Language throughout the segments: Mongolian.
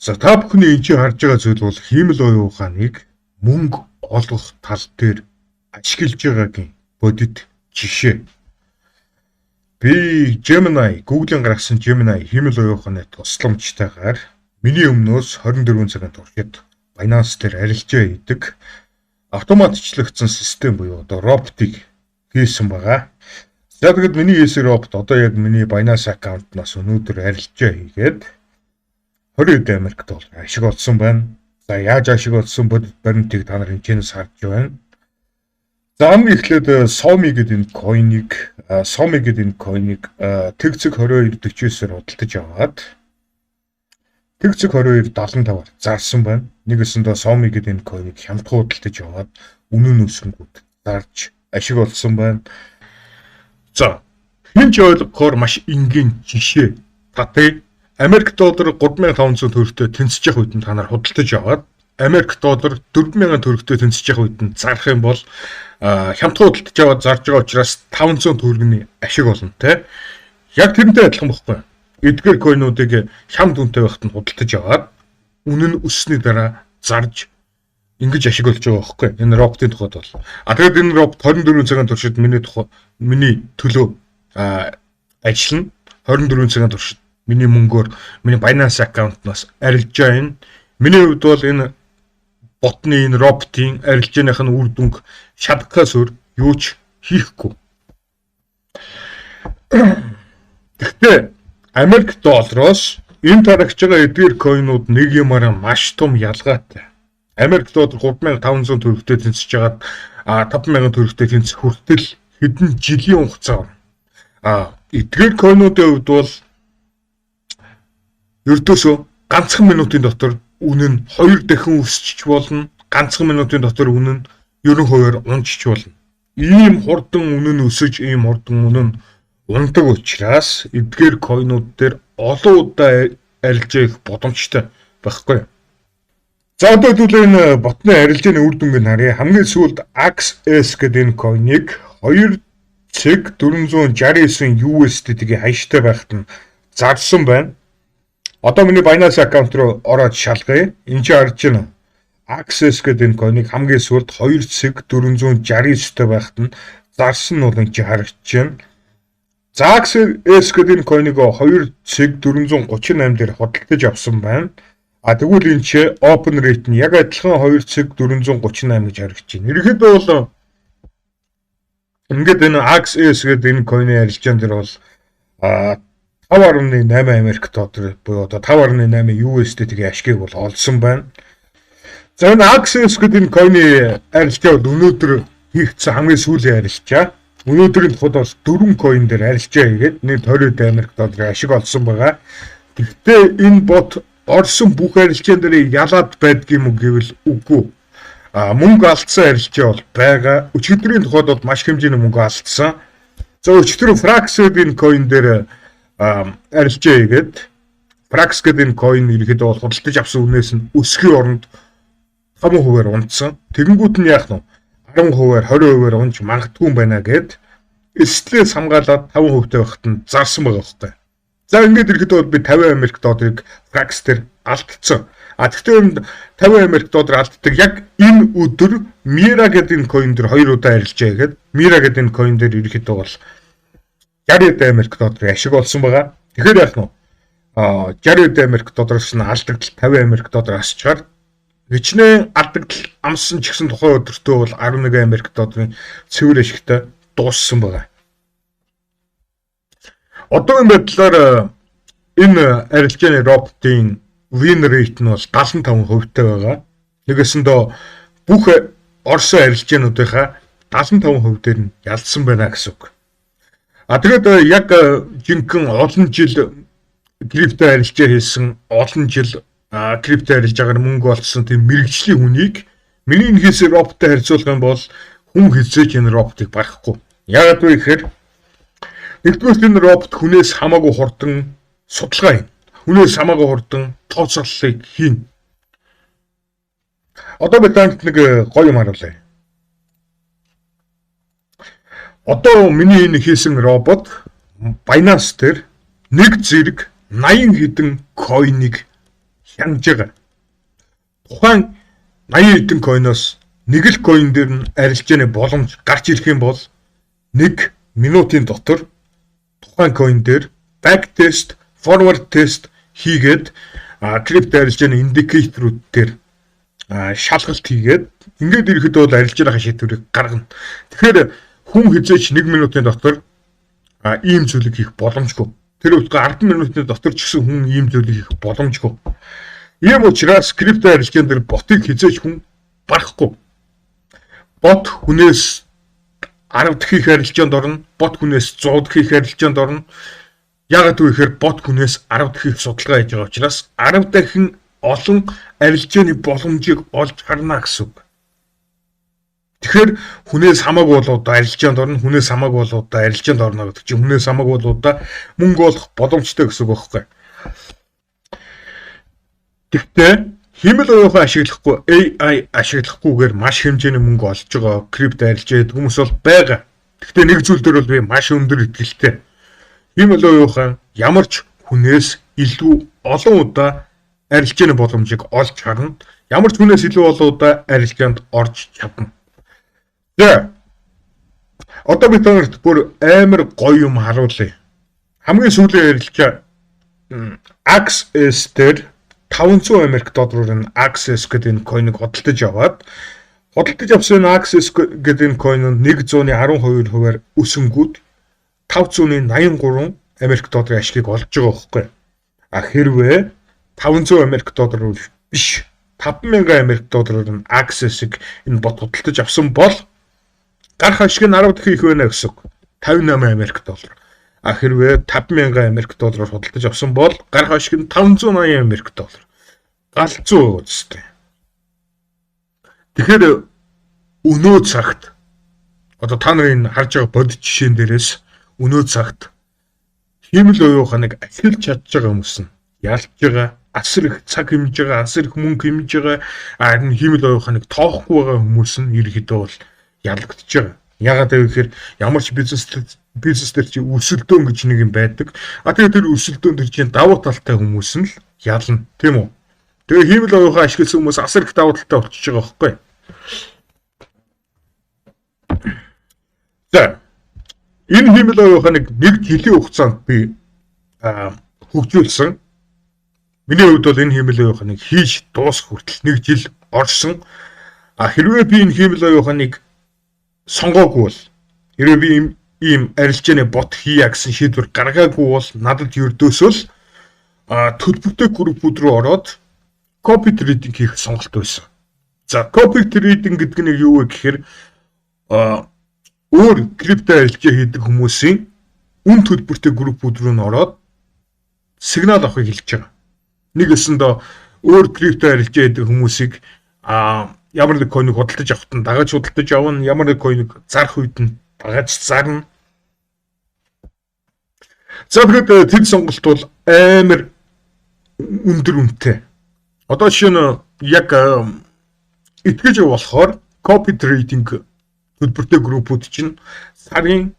За та бүхний энэ харж байгаа зүйл бол хиймэл оюун ухааныг мөнгө олгох тал дээр ашиглаж байгаагийн бодит жишээ. Би Gemini, Google-ын гаргасан Gemini хиймэл оюун ухааны тусламжтайгаар миний өмнөөс 24 цагийн туршид Binance дээр арилжаа хийдэг автоматчлагдсан систем буюу одоо роботыг хийсэн байгаа. За тэгэд миний хийсэн робот одоо яг миний Binance аккаунтнаас өнөөдөр арилжаа хийгээд 20 Америк доллар ашиг олсон байна. За яаж ашиг олсон бодит баримтыг та нар хэмжээнээс харж байна. За хамгийн эхлээд Somi гэдэг энэ койныг тэгцэг 2249-ээр худалдаж аваад тэгцэг 2275-аар зарсан байна. Нэгэсэндээ Somi гэдэг энэ койныг хямдхан худалдаж аваад үнэн өсгөнгүүд зарж ашиг олсон байна. За хинч ойлгохоор маш энгийн жишээ. Татыг Америк доллар 3500 төгрөгтэй тэнцэж явах үед нь та нар худалдаж аваад Америк доллар 4000 төгрөгтэй тэнцэж явах үед нь зарах юм бол хямдхан худалдаж аваад зарж байгаа учраас 500 төгрөгийн ашиг олно те. Яг тэрнтэй адилхан бохгүй. Эдгээр койнуудыг хямд үнэтэй байхад нь худалдаж аваад үнэн нь өссөний дараа зарж ингэж ашиг олж байгаа байхгүй. Энэ роботын тухайд бол. Тэгээд энэ робот 24 цагийн туршид миний төлөө ажиллана. 24 цагийн туршид миний мөнгөөр миний Binance аккаунтнаас арилжаа энэ. Миний хувьд бол энэ ботны энэ роботын арилжааных нь үр дүнг шатгахаас өөр юу ч хийхгүй. Гэхдээ Америк доллароос энэ тарагч байгаа эдгээр койнууд нэг юмараа маш том ялгаатай. Америк доллар 3500 төгрөгтэй тэнцэж байгаад 5000 төгрөгтэй тэнцэх хүртэл хэдэн жилийн хугацаа. Эдгээр койнуудын хувьд бол ердөөсөө ганцхан минутын дотор үнэн нь 2 дахин өсчих болно. Ганцхан минутын дотор үнэн нь 90% унжиж болно. Ийм хурдан үнэн өсөж, ийм хурдан үнэн ундаг учраас эдгээр койнууд дээр олон удаа арилжаа их боломжтой байхгүй. За одоо хэдүүлээ энэ ботны арилжааны үр дүнгийг харъя. Хамгийн сүүлд AXS гэдэг энэ койныг 2.469 USDT-ийн ханштай байхад нь зарсан байна. Одоо миний Binance аккаунт руу ороод шалгая. Энд чи харж байна. Access гэдэг энэ койныг хамгийн сүүлд 2.469-тэй байхад нь зарсан нь бол энэ чи харж байна. За Access гэдэг энэ койныг 2.438 дээр худалдаж авсан байна. Тэгвэл энэ чи open rate нь яг адилхан 2.438 гэж харагдаж байна. Ерөнхийдөө бол ингээд энэ Access гэдэг энэ койны арилжаан дээр бол 5.8 Америк доллар буюу одоо 5.8 USDT-ийн ашгийг бол олсон байна. За энэ Access гэдэг энэ койны арилжаа бол өнөөдөр хийгдсэн хамгийн сүүлийн арилжаа. Өнөөдрийн тухайд бол 4 койн дээр арилжаа хийгээд нэг 20 Америк долларын ашиг олсон байгаа. Гэхдээ энэ бот орсон бүх арилжаан дээр ялаад байдгийм үү гэвэл үгүй. Мөнгө алдсан арилжаа бол байгаа. Өчигдрийн тухайд бол маш хэмжээний мөнгө алдсан. За өчигдөр Frax гэдэг энэ койн дээр арилжаа хийгээд Frax гэдэг энэ койн ерөөдөө бол худалдаж авсан үнээс нь өсгийн оронд 5%-аар унтсан. Тэгэнгүүт нь яах нь 10%-аар 20%-аар унж магадгүй юм байна гэд эслээс хамгаалаад 5%-тэй байхад нь зарсан байгаа хөөхтэй. За ингээд ерөөдөө би 50 Америк долларыг Frax дээр алдсан. Гэхдээ энэ 50 Америк доллар алддаг яг энэ өдөр Mira гэдэг энэ койн дээр 2 удаа арилжаа хийгээд Mira гэдэг энэ койн дээр ерөөдөө бол 60 Америк долларын ашиг олсон байгаа. Тэгэхээр яах нь 60 Америк доллараас нь алдагдал 50 Америк доллар асчаар хичнээн алдагдал амссан ч гэсэн тухайн өдөртөө бол 11 Америк долларын цэвэр ашигтай дууссан байгаа. Одоогийн байдлаар энэ арилжааны роботын win rate нь бол 75%-тай байгаа. Нэгэсэндээ бүх орсон арилжаануудынхаа 75% дээр нь ялсан байна гэсэн үг. Тэгээд яг жинхэнэ олон жил крипто арилжаа хийсэн, олон жил крипто арилжаагаар мөнгө олсон тийм мэрэгжлийн хүнийг миний энэ хийсэн роботтой харьцуулах юм бол хүн хизээж энэ роботыг барахгүй. Яагаад вэ гэхээр нэгдүгээр энэ робот хүнээс хамаагүй хурдан судалгаа хийн. Хүнээс хамаагүй хурдан тооцооллыг хийн. Одоо би танд нэг гоё юм харуулъя. Одоо миний энэ хийсэн робот Binance дээр нэг зэрэг 80 хэдэн койныг хянаж байгаа. Тухайн 80 хэдэн койноос нэг л койн дээр нь арилжааны боломж гарч ирэх юм бол 1 минутын дотор тухайн койн дээр back test, forward test хийгээд крипто арилжааны индикаторууд дээр шалгалт хийгээд ингээд ирэхэд бол арилжааныхаа шийдвэрийг гаргана. Тэгэхээр хүн хизээч 1 минутын дотор ийм зүйлийг хийх боломжгүй. Тэр үгүй 10 минутын дотор ч гэсэн хүн ийм зүйлийг хийх боломжгүй. Ийм учраас крипто арилжаан дээр ботыг хизээч хүн барахгүй. Бот хүнээс 10 дахь их арилжаанд орно, бот хүнээс 100 дахь их арилжаанд орно. Яагаад гэвэл бот хүнээс 10 дахь их судалгаа хийж байгаа учраас 10 дахин олон арилжааны боломжийг олж харна гэсэн үг. Тэгэхээр хүнээс хамаагүй болоод арилжаанд орно, хүнээс хамаагүй болоод арилжаанд орно гэдэг чинь хүнээс хамаагүй болоод мөнгө олох боломжтой гэсэн үг байхгүй. Гэхдээ хэмэл оюухан ашиглахгүй, AI ашиглахгүйгээр маш хэмжээний мөнгө олж байгаа крипто арилжаа гэдэг хүмүүс бол байгаа. Гэхдээ нэг зүйл дээр бол би маш өндөр итгэлтэй. Хэмэл оюухан ямар ч хүнээс илүү олон удаа арилжааны боломжийг олж харна. Ямар ч хүнээс илүү олон удаа арилжаанд орж чадна. За. Одоо би танарт бүр амар гоё юм харуулъя. Хамгийн сүүлийн арилжаа Access дээр 500 Америк доллараар нь Access гэдэг энэ койныг хөдөлж аваад хөдөлж авсан Access гэдэг энэ койн нь 112%-аар өсөнгүүд 583 Америк долларын ашгийг олж байгаа байхгүй. Хэрвээ 500 Америк доллар биш 5,000 Америк доллараар нь Access-ыг энэ бот хөдөлж авсан бол гарах ашиг нь 10 дахин их байна гэсэн үг. 58 Америк доллар. Хэрвээ 5,000 Америк доллараар хөдөлж авсан бол гарах ашиг нь 580 Америк доллар. Галзуу үстэй. Тэгэхээр өнөө цагт одоо та нарын харж байгаа бодит жишээн дээрээс өнөө цагт хэмэл оюуханыг ашиглаж чадж байгаа хүмүүс нь ялж байгаа, асар их цаг хэмж байгаа, асар их мөнгө хэмж байгаа, харин хэмэл оюуханыг тоохгүй байгаа хүмүүс нь ерөөдөө бол ялагдж байгаа. Ягаад гэвэл ямар ч бизнес дээр чи өсөлдөөн гэж нэг юм байдаг. Тэгээд тэр өсөлдөөн төр чинь давуу талтай хүмүүс нь л ялна, тийм үү? Тэгээ хэмэл оюухан ашигласан хүмүүс асар их давуу талтай болчихж байгаа байхгүй. За. Энэ хэмэл оюуханыг нэг жилийн хугацаанд би хөгжүүлсэн. Миний хувьд бол энэ хэмэл оюуханыг хийж дуусгах хүртэл нэг жил орсон. Хэрвээ би энэ хэмэл оюуханыг сонгоогүй бол хэрвээ би ийм арилжааны бот хийя гэсэн шийдвэр гаргаагүй бол надад ердөөсөө л төлбөртэй группүүд рүү ороод copy trading хийх сонголт байсан. За copy trading гэдэг нь юу вэ гэхээр өөр крипто арилжаа хийдэг хүмүүсийн үн төлбөртэй группүүд рүү н ороод сигнал авахыг хэлж байгаа. Нэг өсөндөө өөр крипто арилжаа хийдэг хүмүүсийг ямар нэг койныг худалдаж авахт нь дагаж худалдаж авна, ямар нэг койныг зарах үед нь дагаж зарна. За тэгээд тэр сонголт бол амар өндөр үнэтэй. Одоо жишээ нь яг итгэж болохоор copy trading төлбөртэй группүүд чинь сарын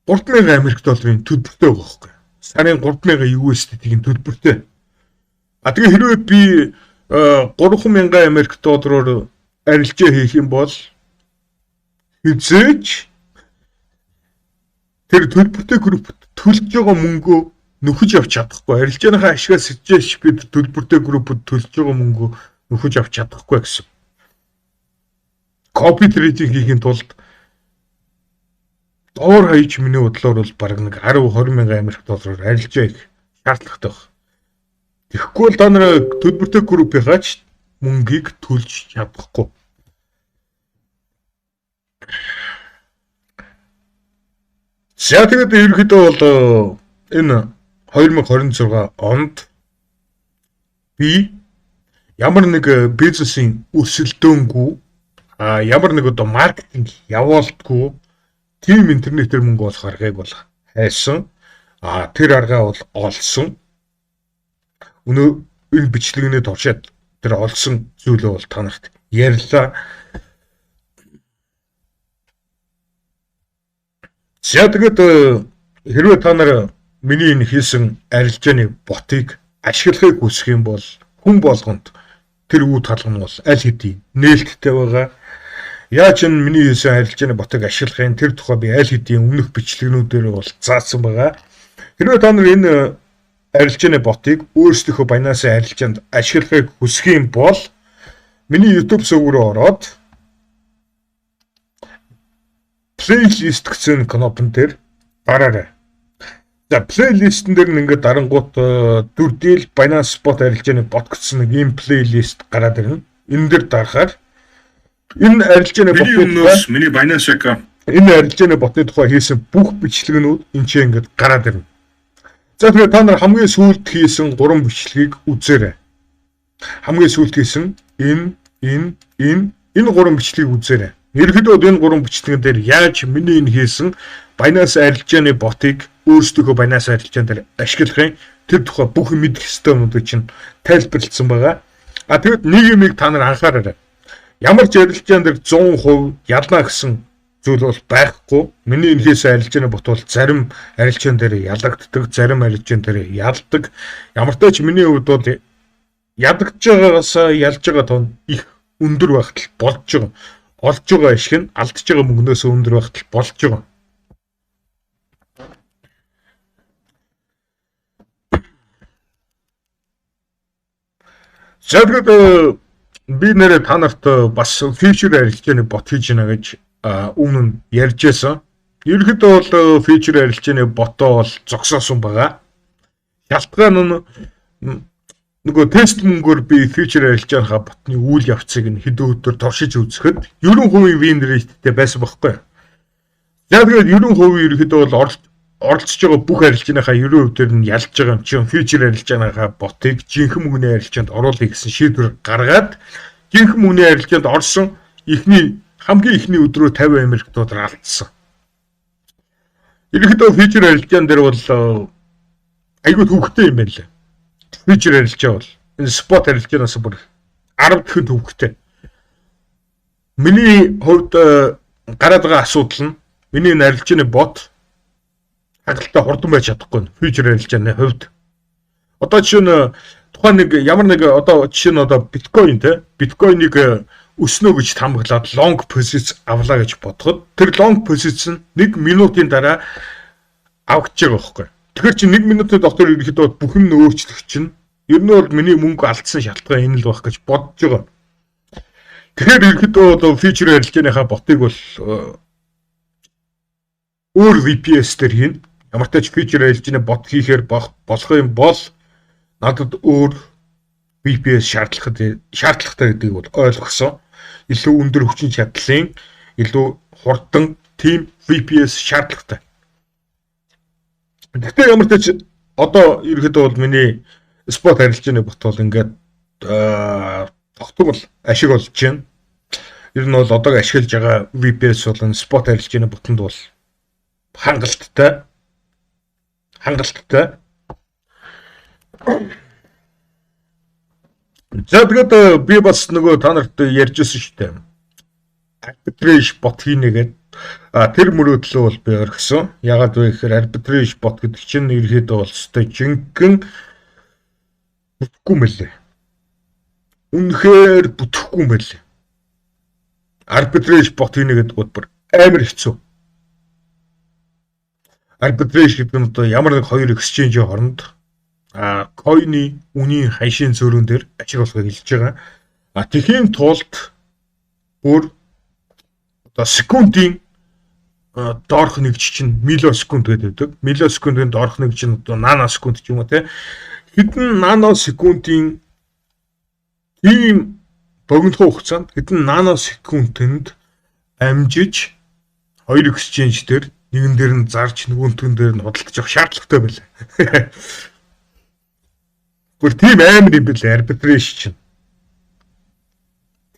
3,000 Америк долларын төлбөртэй байгаа байхгүй. Сарын 3,000 USD-ийн төлбөртэй. Тэгээ хэрвээ би 3,000 Америк доллараар арилжаа хийх юм бол хизээч тэр төлбөртэй группт төлж байгаа мөнгөө нөхөж авч чадахгүй. Арилжааныхаа ашигаас сэтжээч бид төлбөртэй группт төлж байгаа мөнгөө нөхөж авч чадахгүй гэсэн. Copy trading хийхин тулд доор хаяж миний бодлоор бол бараг нэг 10-20 мянган Америк доллараар арилжаа хийх шаардлагатай байна. Тэгэхгүй бол та нараа төлбөртэй группийнхаач мөнгийг төлж чадахгүй. За тэгээд ерөнхийдөө бол энэ 2026 онд би ямар нэг бизнесийн өрсөлдөөнгүй ямар нэг одоо маркетинг явуулдаггүй тийм интернетээр мөнгө олох аргыг бол хайсан. Тэр аргаа бол олсон. Өнөө энэ бичлэгнээ туршаад тэр олсон зүйлээ бол та нарт ярьлаа. За тэгээд хэрвээ та нар миний энэ хийсэн арилжааны ботыг ашиглахыг хүсэх юм бол хүн болгонд тэр үе талган бол аль хэдийн нээлттэй байгаа. Яаж энэ миний хийсэн арилжааны ботыг ашиглахын тэр тухай би аль хэдийн өмнөх бичлэгнүүдээр бол заасан байгаа. Хэрвээ та нар энэ арилжааны ботыг өөрсдийнхөө Binance арилжаанд ашиглахыг хүсэх юм бол миний YouTube сувг руу ороод плейлист гэсэн кнопн дээр дараарай. За плейлистэн дээр нь ингээд дарангуут дүрдэл Binance Spot арилжааны бот гэсэн нэг ийм плейлист гараад ирнэ. Энэ дээр дарахаар энэ арилжааны ботын миний Binance account энэ арилжааны ботны тухай хийсэн бүх бичлэгнүүд энэ ч ингээд гараад ирнэ. За тэгэхээр та нар хамгийн сүүлд хийсэн 3 бичлэгийг үзээрэй. Хамгийн сүүлд хийсэн энэ 3 бичлэгийг үзээрэй. Ерөнхийдөө энэ 3 бичлэгэн дээр яаж миний энэ хийсэн Binance арилжааны ботыг өөрсдийнхөө Binance арилжаан дээр ашиглахын тэр тухай бүх мэдэх ёстойнуудыг чинь тайлбарлагдсан байгаа. Тэгэд нэг юмыг та нар анхаараарай. Ямар ч арилжаан дээр 100% ялна гэсэн зүйл бол байхгүй. Миний энэ хийсэн арилжааны бот бол зарим арилжаан дээр ялагддаг, зарим арилжаан дээр ялдаг. Ямар ч тач миний хувьд бол ядагдж байгаагаас ялж байгаа тон их өндөр багтал болж байгаа. Олж байгаа ашиг нь алдж байгаа мөнгнөөс өндөр багтал болж байгаа. Зэрэг би нэрээ та нарт бас фьючер арилжааны бот хийж гинэ гэж өмнө нь ярьжсэн. Ерөнхийдөө бол фьючер арилжааны ботоо бол зогсоосон байгаа. Шалтгаан нь нөгөө тест мөнгөөр би фьючер арилжааныхаа ботны үйл явцыг нь хэдэн өдөр туршиж үзэхэд 90% win rate-тэй байсан байхгүй. За тэгээд 90% ерөнхийдөө бол оролцож байгаа бүх арилжааныхаа 90% дээр нь ялж байгаа юм чинь фьючер арилжааныхаа ботыг жинхэнэ мөнгөний арилжаанд оруулъя гэсэн шийдвэр гаргаад жинхэнэ мөнгөний арилжаанд орсон хамгийн ихний өдрөө 50 $50 алдсан. Ерөнхийдөө фьючер арилжаан дээр бол айгүй төвөгтэй юм байна лээ. Фьючер арилжаа бол энэ спот арилжаанаас бүр 10 дахин төвөгтэй. Миний хувьд гараад байгаа асуудал нь миний энэ арилжааны бот хангалттай хурдан байж чадахгүй фьючер арилжааны хувьд. Одоо жишээ нь тухайн нэг ямар нэг одоо жишээ нь одоо биткойн биткойныг өснө гэж тамглаад long position авлаа гэж бодоход тэр long position 1 минутын дараа авч байгаа байхгүй. Тэгэхээр чи 1 минутын дотор ерөөхдөө бүх юм өөрчлөх чинь ер нь бол миний мөнгө алдсан шалтгаан энэ л байх гэж бодож байгаа. Тэгэхээр ерөөхдөө бол фьючер арилжааныхаа ботыг бол өөр VPS дээр хийн. Ямар ч тач фьючер арилжааны бот хийхээр болох юм бол надад өөр VPS шаардлагатай гэдгийг бол ойлгосон. Илүү өндөр хүчин чадлын, илүү хурдан team VPS шаардлагатай. Гэхдээ ямар ч тач одоо ерөөхдөө бол миний спот арилжааны бот бол ингээд тогтмол ашиг болж байна. Ер нь бол одоо ашиглаж байгаа VPS бол энэ спот арилжааны ботонд бол хангалттай. За тэгээд би бас нөгөө та нарт ярьжсэн шүү дээ. Arbitrage бот хийнэ гэдэг. Тэр мөрөөдлөө бол би орхисон. Ягаад вэ гэхээр arbitrage бот гэдэг чинь ерөөхдөө бол өстой жинхэнэ бүтэхгүй мэлээ. Үнэхээр бүтэхгүй мэлээ. Arbitrage бот хийнэ гэдэг бол амар хэцүү. Arbitrage гэдэг нь одоо ямар нэг хоёр exchange-ийн хооронд койны үнийн ханшийн зөрүүн дээр ашиглахыг хэлж байгаа. Тэхийн тулд бүр одоо секундын доорх нэгж чинь миллисекунд гэдэг. Миллисекундын доорх нэгж чинь одоо наносекунд ч юм уу те. Хэдэн наносекундын ийм богино хугацаанд хэдэн наносекундэд амжиж хоёр exchange дээр нэгэн дээр нь зарж нөгөөн дээр нь худалдаж авах шаардлагатай байлаа. Бүр тийм амар юм бэл arbitrage чинь.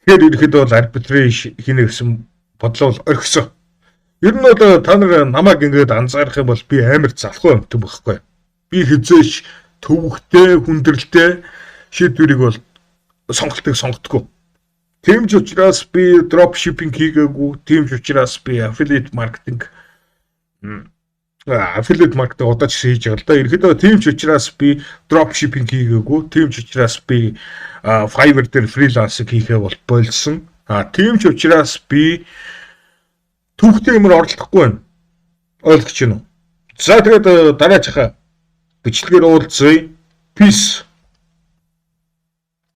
Тэгэхээр ерөөхдөө бол arbitrage хийнэ гэсэн бодлоо бол орхисон. Ер нь бол та нар намайг ингээд анзаарах юм бол би амар залхуу юмтай байхгүй. Би хизээш төвөгтэй, хүндрэлтэй шийдвэрийг бол сонголтыг сонгодгүй. Тийм ч учраас би drop shipping хийгээгүй, тийм ч учраас би affiliate marketing affiliate marketing одоо ч хийж байгаа л да. Ерөнхийдөө тийм ч учраас би drop shipping хийгээгүй. Тийм ч учраас би Fiverr дээр фрилансинг хийхээ бол болсон. Тийм ч учраас би түүхтэй юмар оролдохгүй байна. Ойлгож байна уу? За тэгээд дараачихаа бичлэгээр уулзъя. Peace.